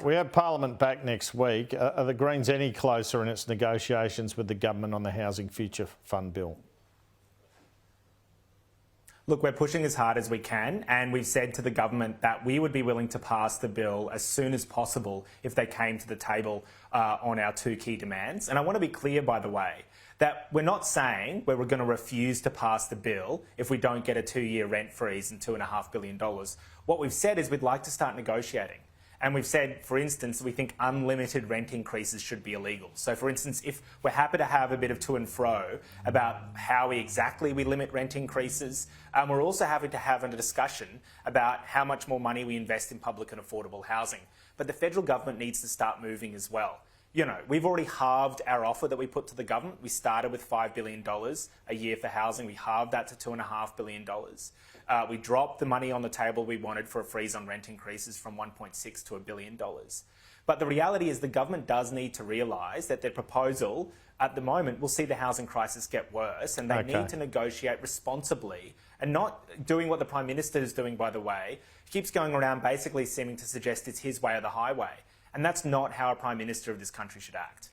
We have Parliament back next week. Are the Greens any closer in its negotiations with the government on the Housing Future Fund bill? Look, we're pushing as hard as we can, and we've said to the government that we would be willing to pass the bill as soon as possible if they came to the table on our two key demands. And I want to be clear, by the way, that we're not saying we're going to refuse to pass the bill if we don't get a 2-year rent freeze and $2.5 billion. What we've said is we'd like to start negotiating. And we've said, for instance, we think unlimited rent increases should be illegal. So, for instance, if we're happy to have a bit of to and fro about how exactly we limit rent increases, we're also happy to have a discussion about how much more money we invest in public and affordable housing. But the federal government needs to start moving as well. You know, we've already halved our offer that we put to the government. We started with $5 billion a year for housing. We halved that to $2.5 billion. We dropped the money on the table we wanted for a freeze on rent increases from $1.6 to $1 billion. But the reality is the government does need to realise that their proposal at the moment will see the housing crisis get worse, and they need to negotiate responsibly and not doing what the Prime Minister is doing, by the way. He keeps going around basically seeming to suggest it's his way or the highway. And that's not how a Prime Minister of this country should act.